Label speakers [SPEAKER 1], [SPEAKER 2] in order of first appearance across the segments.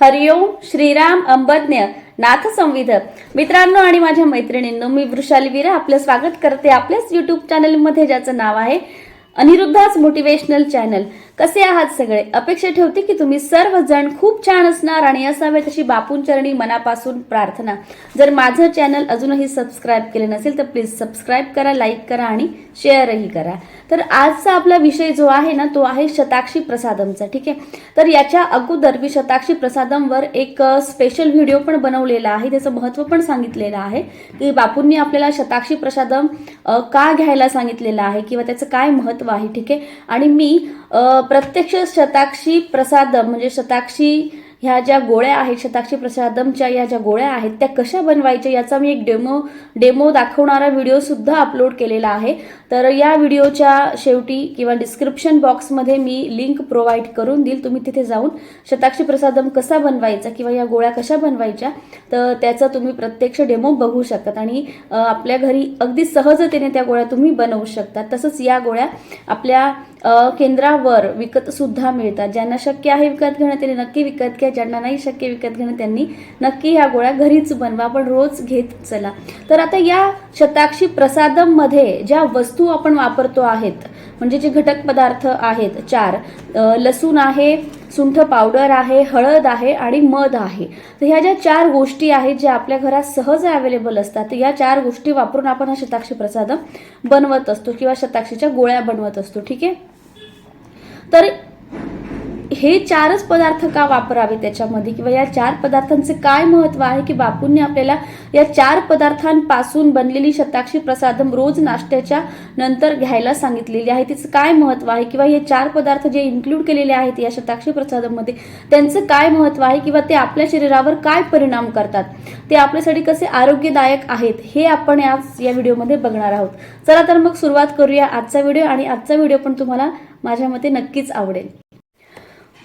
[SPEAKER 1] हरिओम श्रीराम अंबज्ञ नाथ संविध मित्रांनो आणि माझ्या मैत्रिणींनो, मी वृषाली वीरा आपलं स्वागत करते आपल्याच युट्यूब चॅनलमध्ये, ज्याचं नाव आहे अनिरुद्धाच मोटिवेशनल चॅनल. कसे आहात सगळे? अपेक्षा ठेवते की तुम्ही सर्वजण खूप छान असणार आणि असावे तशी बापूंचरणी मनापासून प्रार्थना. जर माझं चॅनल अजूनही सबस्क्राईब केले नसेल तर प्लीज सबस्क्राईब करा, लाईक करा आणि शेअरही करा. तर आजचा आपला विषय जो आहे ना, तो आहे शताक्षी प्रसादमचा. ठीक आहे, तर याच्या अगोदर मी शताक्षी प्रसादमवर एक स्पेशल व्हिडिओ पण बनवलेला आहे, त्याचं महत्त्व पण सांगितलेलं आहे की बापूंनी आपल्याला शताक्षी प्रसादम का घ्यायला सांगितलेलं आहे किंवा त्याचं काय महत्त्व आहे. ठीक आहे, आणि मी प्रत्यक्ष शताक्षी प्रसादम म्हणजे शताक्षी ह्या ज्या गोळ्या आहेत, शताक्षी प्रसादमच्या या ज्या गोळ्या आहेत त्या कशा बनवायच्या याचा मी एक डेमो दाखवणारा व्हिडिओ सुद्धा अपलोड केलेला आहे. तर या व्हिडिओच्या शेवटी किंवा डिस्क्रिप्शन बॉक्समध्ये मी लिंक प्रोव्हाइड करून देईल. तुम्ही तिथे जाऊन शताक्षी प्रसादम कसा बनवायचा किंवा या गोळ्या कशा बनवायच्या तर त्याचा तुम्ही प्रत्यक्ष डेमो बघू शकतात आणि आपल्या घरी अगदी सहजतेने त्या गोळ्या तुम्ही बनवू शकता. तसंच या गोळ्या आपल्या केंद्रावर विकत सुद्धा मिळतात. ज्यांना शक्य आहे विकत घेणं त्यांनी नक्की विकत घ्या, ज्यांना नाही शक्य विकत घेणं त्यांनी नक्की ह्या गोळ्या घरीच बनवा, पण रोज घेत चला. तर आता या शताक्षी प्रसादम मध्ये ज्या वस्तू आपण वापरतो आहेत म्हणजे जे घटक पदार्थ आहेत 4, लसूण आहे, सुंठ पावडर आहे, हळद आहे आणि मध आहे. तर ह्या ज्या 4 गोष्टी आहेत ज्या आपल्या घरात सहज अवेलेबल असतात, तर या 4 गोष्टी वापरून आपण हा शताक्षी प्रसादम बनवत असतो किंवा शताक्षीच्या गोळ्या बनवत असतो. ठीक आहे, तर हे 4च पदार्थ का वापरावे त्याच्यामध्ये किंवा या 4 पदार्थांचे काय महत्त्व आहे की बापूंनी आपल्याला या 4 पदार्थांपासून बनलेली शताक्षी प्रसादम रोज नाश्त्याच्या नंतर घ्यायला सांगितलेली आहे. तिचं काय महत्त्व आहे किंवा हे 4 पदार्थ जे इन्क्लूड केलेले आहेत या शताक्षी प्रसादममध्ये त्यांचं काय महत्त्व आहे किंवा ते आपल्या शरीरावर काय परिणाम करतात, ते आपल्यासाठी कसे आरोग्यदायक आहेत हे आपण या व्हिडिओमध्ये बघणार आहोत. चला तर मग सुरुवात करूया आजचा व्हिडिओ, आणि आजचा व्हिडिओ पण तुम्हाला माझ्या मते नक्कीच आवडेल.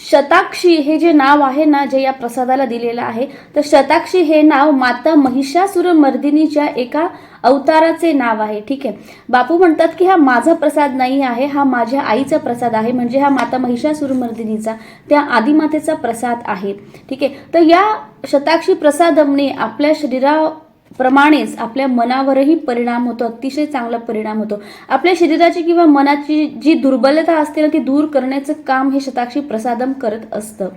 [SPEAKER 1] शताक्षी हे जे नाव आहे ना, जे या प्रसादाला दिलेलं आहे, तर शताक्षी हे नाव माता महिषासुरमर्दिनीच्या एका अवताराचे नाव आहे. ठीक आहे, बापू म्हणतात की हा माझा प्रसाद नाही आहे, हा माझ्या आईचा प्रसाद आहे, म्हणजे हा माता महिषासुरमर्दिनीचा त्या आदिमातेचा प्रसाद आहे. ठीक आहे, तर या शताक्षी प्रसादमने आपल्या शरीराप्रमाणेच आपल्या मनावरही परिणाम होतो, अतिशय चांगला परिणाम होतो. आपल्या शरीराची किंवा मनाची जी दुर्बलता असते ना ती दूर करण्याचं काम हे शताक्षी प्रसादम करत असतं.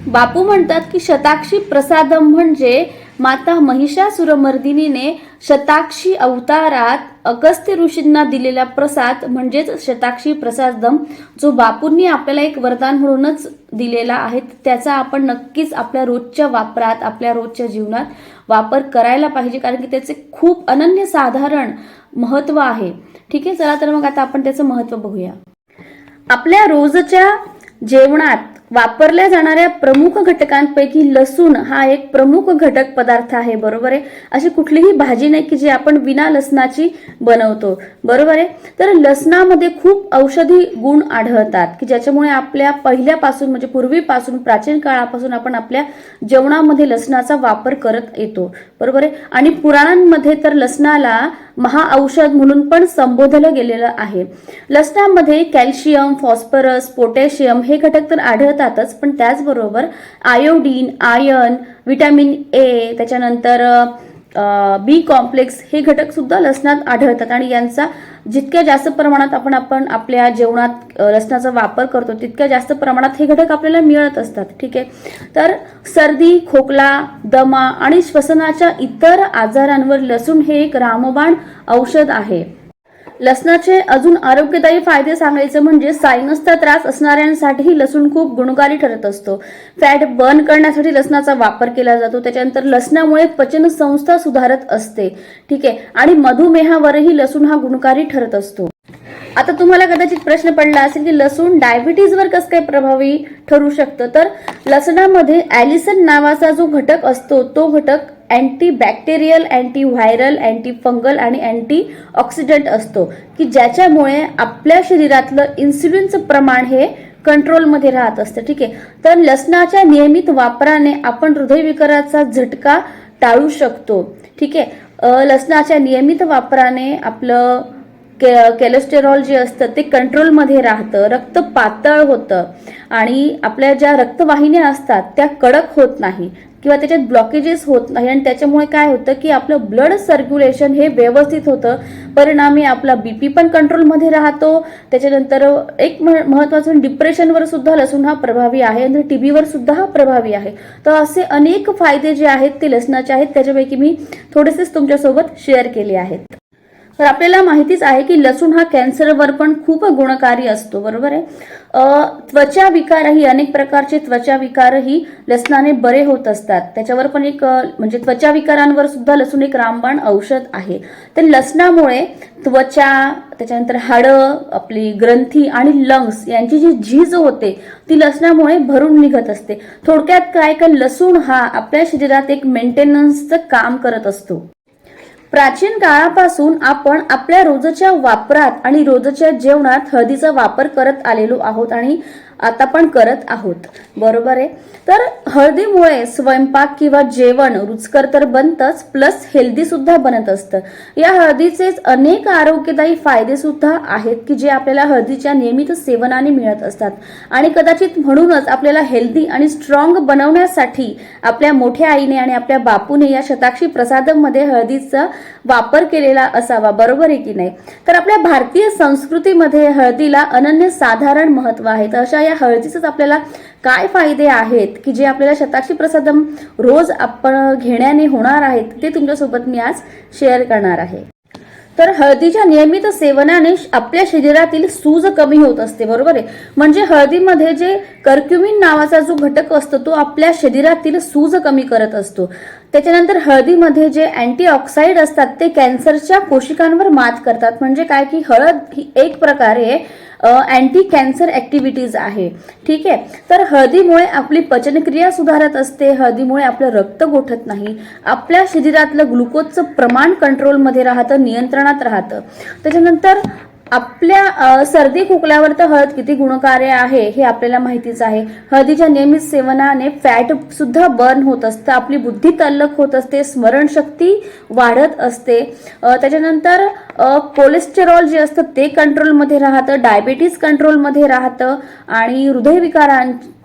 [SPEAKER 1] बापू म्हणतात की शताक्षी प्रसादम म्हणजे माता महिषासुरमर्दिनीने शताक्षी अवतारात अगस्त्य ऋषींना दिलेला प्रसाद म्हणजेच शताक्षी प्रसादम, जो बापूंनी आपल्याला एक वरदान म्हणूनच दिलेला आहे. त्याचा आपण नक्कीच आपल्या रोजच्या वापरात, आपल्या रोजच्या जीवनात वापर करायला पाहिजे, कारण की त्याचे खूप अनन्यसाधारण महत्त्व आहे. ठीक आहे, चला तर मग आता आपण त्याचं महत्त्व बघूया. आपल्या रोजच्या जेवणात वापरल्या जाणाऱ्या प्रमुख घटकांपैकी लसूण हा एक प्रमुख घटक पदार्थ आहे. बरोबर आहे, अशी कुठलीही भाजी नाही की जी आपण विना लसणाची बनवतो. बरोबर आहे, तर लसणामध्ये खूप औषधी गुण आढळतात की ज्याच्यामुळे आपल्या पहिल्यापासून म्हणजे पूर्वीपासून प्राचीन काळापासून आपण आपल्या जेवणामध्ये लसणाचा वापर करत येतो. बरोबर आहे, आणि पुराणांमध्ये तर लसणाला महाऔषध म्हणून पण संबोधलं गेलेलं आहे. लसणामध्ये कॅल्शियम, फॉस्फरस, पोटॅशियम हे घटक तर आढळतातच, पण त्याचबरोबर आयोडीन, आयर्न, व्हिटॅमिन ए, त्याच्यानंतर बी कॉम्प्लेक्स हे घटक सुद्धा लसणात आढळतात. आणि यांचा जितक्या जास्त प्रमाणात आपण आपल्या जेवणात लसणाचा वापर करतो तितक्या जास्त प्रमाणात हे घटक आपल्याला मिळत असतात. ठीक आहे, तर सर्दी, खोकला, दमा आणि श्वसनाच्या इतर आजारांवर लसूण हे एक रामबाण औषध आहे. लसणाचे अजून आरोग्यदायी फायदे सांगायचं म्हणजे सायनसचा त्रास असणाऱ्यांसाठी लसूण खूप गुणकारी ठरत असतो. फॅट बर्न करण्यासाठी लसणाचा वापर केला जातो. त्याच्यानंतर लसणामुळे पचन संस्था सुधारत असते. ठीक आहे, आणि मधुमेहावरही लसूण हा गुणकारी ठरत असतो. आता तुम्हाला कदाचित प्रश्न पडला असेल की लसूण डायबिटीजवर कसं काय प्रभावी ठरू शकतं, तर लसणामध्ये ॲलिसन नावाचा जो घटक असतो तो घटक अँटीबॅक्टेरियल, अँटीव्हायरल, अँटीफंगल आणि अँटीऑक्सिडंट असतो की ज्याच्यामुळे आपल्या शरीरातलं इन्सुलिनचं प्रमाण हे कंट्रोलमध्ये राहत असतं. ठीक आहे, तर लसणाच्या नियमित वापराने आपण हृदयविकाराचा झटका टाळू शकतो. ठीक आहे, लसणाच्या नियमित वापराने आपलं कोलेस्टेरॉल जे असतं ते कंट्रोलमध्ये राहतं, रक्त पातळ होतं आणि आपल्या ज्या रक्तवाहिन्या असतात त्या कडक होत नाही किंवा त्याच्यात ब्लॉकेजेस होत नाही आणि त्याच्यामुळे काय होतं की आपलं ब्लड सर्क्युलेशन हे व्यवस्थित होतं. परिणामी आपला बीपी पण कंट्रोलमध्ये राहतो. त्याच्यानंतर एक महत्त्वाचं डिप्रेशनवर सुद्धा लसूण हा प्रभावी आहे आणि टीबीवर सुद्धा हा प्रभावी आहे. तर असे अनेक फायदे जे आहेत ते लसणाचे आहेत, त्याच्यापैकी मी थोडेसेच तुमच्यासोबत शेअर केले आहेत. तर आपल्याला माहितीच आहे की लसूण हा कॅन्सरवर पण खूप गुणकारी असतो, बरोबर आहे. त्वचा विकारही, अनेक प्रकारचे त्वचा विकारही लसणाने बरे होत असतात. त्याच्यावर पण एक म्हणजे त्वचा विकारांवर सुद्धा लसूण एक रामबाण औषध आहे. तर लसणामुळे त्वचा, त्याच्यानंतर हाडं, आपली ग्रंथी आणि लंग्स यांची जी झीज होते ती लसणामुळे भरून निघत असते. थोडक्यात काय का लसूण हा आपल्या शरीरात एक मेंटेनन्सचं काम करत असतो. प्राचीन काळापासून आपण आपल्या रोजच्या वापरात आणि रोजच्या जेवणात हळदीचा वापर करत आलेलो आहोत आणि आता पण करत आहोत, बरोबर आहे. तर हळदीमुळे स्वयंपाक किंवा जेवण रुचकर तर बनतंच, प्लस हेल्दी सुद्धा बनत असतं. या हळदीचे अनेक आरोग्यदायी फायदे सुद्धा आहेत की जे आपल्याला हळदीच्या नियमित सेवनाने मिळत असतात आणि कदाचित म्हणूनच आपल्याला हेल्दी आणि स्ट्रॉंग बनवण्यासाठी आपल्या मोठ्या आईने आणि आपल्या बापूने या शताक्षी प्रसादमध्ये हळदीचा वापर केलेला असावा, बरोबर आहे की नाही. तर आपल्या भारतीय संस्कृतीमध्ये हळदीला अनन्यसाधारण महत्व आहे. तर अशा या हळदीचेच आपल्याला काय फायदे आहेत की जे आपल्याला शताक्षी प्रसादम रोज आपण घेण्याने होणार आहेत ते तुमच्यासोबत मी आज शेअर करणार आहे. तर हळदीच्या नियमित सेवनाने आपल्या शरीरातील सूज कमी होत असते, बरोबर आहे. म्हणजे हळदीमध्ये जे कर्क्युमिन नावाचा जो घटक असतो तो आपल्या शरीरातील सूज कमी करत असतो. त्याच्यानंतर हळदीमध्ये जे अँटीऑक्साइड असतात ते कॅन्सरच्या कोशिकांवर मात करतात. म्हणजे काय की हळद ही एक प्रकारे अँटी कॅन्सर ऍक्टिव्हिटीज आहे, ठीक आहे. तर हळदीमुळे आपली पचनक्रिया सुधारत असते. हळदीमुळे आपलं रक्त गोठत नाही. आपल्या शरीरातलं ग्लुकोजचं प्रमाण कंट्रोलमध्ये राहतं, नियंत्रणात राहतं. त्याच्यानंतर आपल्या सर्दी खोकल्यावर तर हळद किती गुणकारी आहे हे आपल्याला माहितीच आहे. हळदीच्या नियमित सेवनाने फॅट सुद्धा बर्न होत असतं, आपली बुद्धी तल्लख होत असते, स्मरणशक्ती वाढत असते. त्याच्यानंतर कोलेस्टेरॉल जे असतं ते कंट्रोलमध्ये राहतं, डायबिटीज कंट्रोलमध्ये राहतं आणि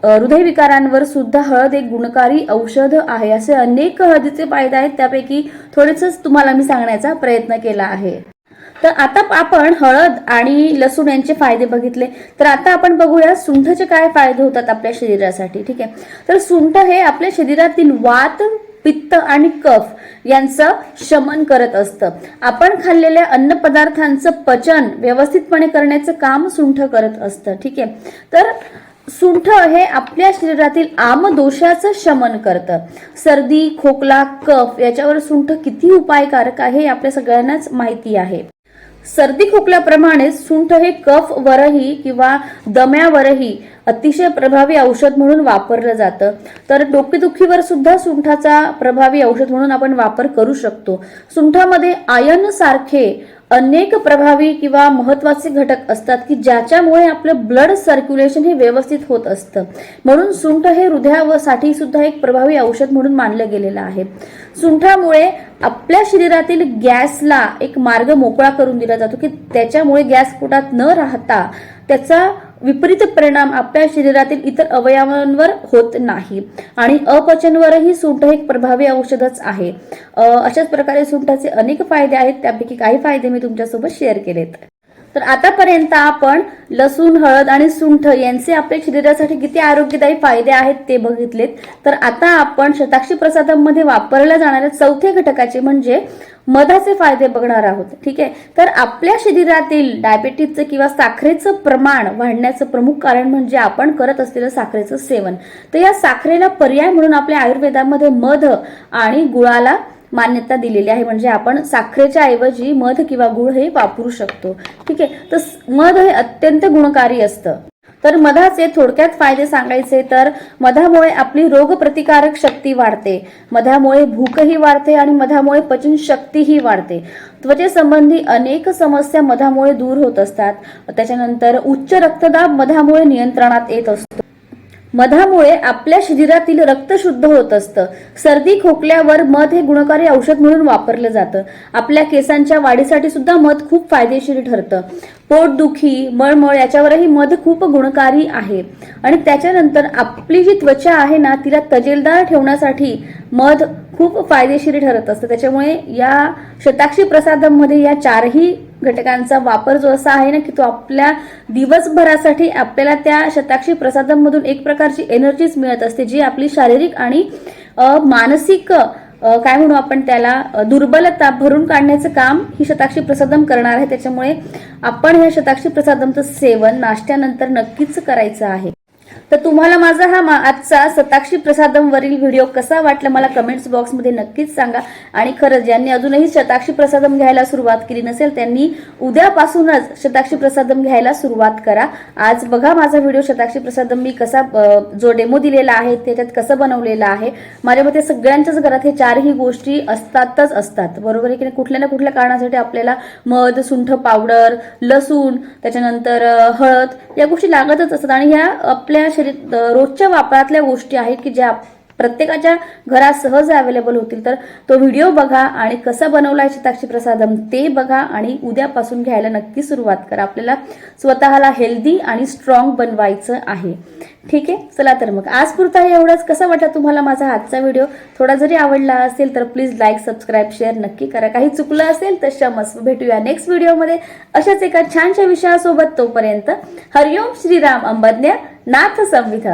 [SPEAKER 1] हृदयविकारांवर सुद्धा हळद एक गुणकारी औषध आहे. असे अनेक हळदीचे फायदे आहेत, त्यापैकी थोडेच तुम्हाला मी सांगण्याचा प्रयत्न केला आहे. तर आता आपण हळद आणि लसूण यांचे फायदे बघितले. तर आता आपण बघूया सुंठचे काय फायदे होतात आपल्या शरीरासाठी, ठीक आहे. तर सुंठ हे आपल्या शरीरातील वात, पित्त आणि कफ यांचं शमन करत असतं. आपण खाल्लेल्या अन्नपदार्थांचं पचन व्यवस्थितपणे करण्याचं काम सुंठ करत असतं, ठीक आहे. तर सुंठ हे आपल्या शरीरातील आमदोषाचं शमन करतं. सर्दी, खोकला, कफ याच्यावर सुंठ किती उपायकारक आहे हे आपल्या सगळ्यांनाच माहिती आहे. सर्दी खोकल्याप्रमाणे सुंठ हे कफ वरही किंवा दम्यावरही अतिशय प्रभावी औषध म्हणून वापरलं जातं. तर डोकेदुखीवर सुद्धा सुंठाचा प्रभावी औषध म्हणून आपण वापर करू शकतो. सुंठामध्ये आयर्न सारखे अनेक प्रभावी किंवा महत्वाचे घटक असतात की ज्याच्यामुळे आपलं ब्लड सर्क्युलेशन हे व्यवस्थित होत असतं. म्हणून सुंठ हे हृदयासाठी सुद्धा एक प्रभावी औषध म्हणून मानलं गेलेलं आहे. सुंठामुळे आपल्या शरीरातील गॅसला एक मार्ग मोकळा करून दिला जातो की त्याच्यामुळे गॅस पोटात न राहता त्याचा विपरीत परिणाम आपल्या शरीरातील इतर अवयवांवर होत नाही आणि अपचनवरही सुंठ एक प्रभावी औषधच आहे. अशाच प्रकारे सुंठाचे अनेक फायदे आहेत, त्यापैकी काही फायदे मी तुमच्यासोबत शेअर केलेत. तर आतापर्यंत आपण लसूण, हळद आणि सुंठ यांचे आपल्या शरीरासाठी किती आरोग्यदायी फायदे आहेत ते बघितलेत. तर आता आपण शताक्षी प्रसादामध्ये वापरल्या जाणाऱ्या चौथ्या घटकाचे म्हणजे मधाचे फायदे बघणार आहोत, ठीक आहे. तर आपल्या शरीरातील डायबिटीजचं किंवा साखरेचं प्रमाण वाढण्याचं प्रमुख कारण म्हणजे आपण करत असलेलं साखरेचं सेवन. तर या साखरेला पर्याय म्हणून आपल्या आयुर्वेदामध्ये मध आणि गुळाला मान्यता दिलेली आहे. म्हणजे आपण साखरेच्या ऐवजी मध किंवा गुळ हे वापरू शकतो, ठीक आहे. तर मध हे अत्यंत गुणकारी असतं. तर मधाचे थोडक्यात फायदे सांगायचे तर मधामुळे आपली रोगप्रतिकारक शक्ती वाढते, मधामुळे भूकही वाढते आणि मधामुळे पचन शक्तीही वाढते. त्वचेसंबंधी अनेक समस्या मधामुळे दूर होत असतात. त्याच्यानंतर उच्च रक्तदाब मधामुळे नियंत्रणात येत असतो. मधामुळे आपल्या शरीरातील रक्त शुद्ध होत असतं. सर्दी खोकल्यावर मध हे गुणकारी औषध म्हणून वापरलं जातं. आपल्या केसांच्या वाढीसाठी सुद्धा मध खूप फायदेशीर ठरतं. पोटदुखी, मळमळ याच्यावरही मध खूप गुणकारी आहे. आणि त्याच्यानंतर आपली जी त्वचा आहे ना तिला तजेलदार ठेवण्यासाठी मध खूप फायदेशीर ठरत असतं. त्याच्यामुळे या शताक्षी प्रसादममध्ये या चारही घटकांचा वापर जो असा आहे ना की तो आपल्या दिवसभरासाठी आपल्याला त्या शताक्षी प्रसादममधून एक प्रकारची एनर्जीच मिळत असते, जी आपली शारीरिक आणि मानसिक काय म्हणू आपण त्याला दुर्बलता भरून काढण्याचं काम ही शताक्षी प्रसादम करणार आहे. त्याच्यामुळे आपण ह्या शताक्षी प्रसादमचं सेवन नाश्त्यानंतर नक्कीच करायचं आहे. तर तुम्हाला माझा हा आजचा शताक्षी प्रसादम वरील व्हिडिओ कसा वाटला मला कमेंट्स बॉक्समध्ये नक्कीच सांगा. आणि खरंच ज्यांनी अजूनही शताक्षी प्रसादम घ्यायला सुरुवात केली नसेल त्यांनी उद्यापासूनच शताक्षी प्रसादम घ्यायला सुरुवात करा. आज बघा माझा व्हिडिओ शताक्षी प्रसादम मी कसा जो डेमो दिलेला आहे त्याच्यात कसं बनवलेला आहे. माझ्या मते सगळ्यांच्याच घरात हे चारही गोष्टी असतातच असतात, बरोबर आहे की नाही. कुठल्या ना कुठल्या कारणासाठी आपल्याला मध, सुंठ पावडर, लसूण, त्याच्यानंतर हळद या गोष्टी लागतच असतात. आणि ह्या आपल्या रोजच्या वापरातल्या गोष्टी आहेत की ज्या प्रत्येकाच्या घरात सहज अवेलेबल होतील. तर तो व्हिडिओ बघा आणि कसा बनवलाय शताक्षी प्रसादम ते बघा आणि उद्यापासून घ्यायला नक्की सुरुवात करा. आपल्याला स्वतःला हेल्दी आणि स्ट्रॉंग बनवायचं आहे. ठीक आहे, चला तर मग आज पुरता एवढंच. कसा वाटला तुम्हाला माझा आजचा व्हिडिओ? थोडा जरी आवडला असेल तर प्लीज लाईक, सबस्क्राईब, शेअर नक्की करा. काही चुकलं असेल तर क्षमस्व. भेटूया नेक्स्ट व्हिडिओमध्ये अशाच एका छानशा विषयासोबत. तोपर्यंत हरिओम श्रीराम अंबज्ञ नाथ संविध.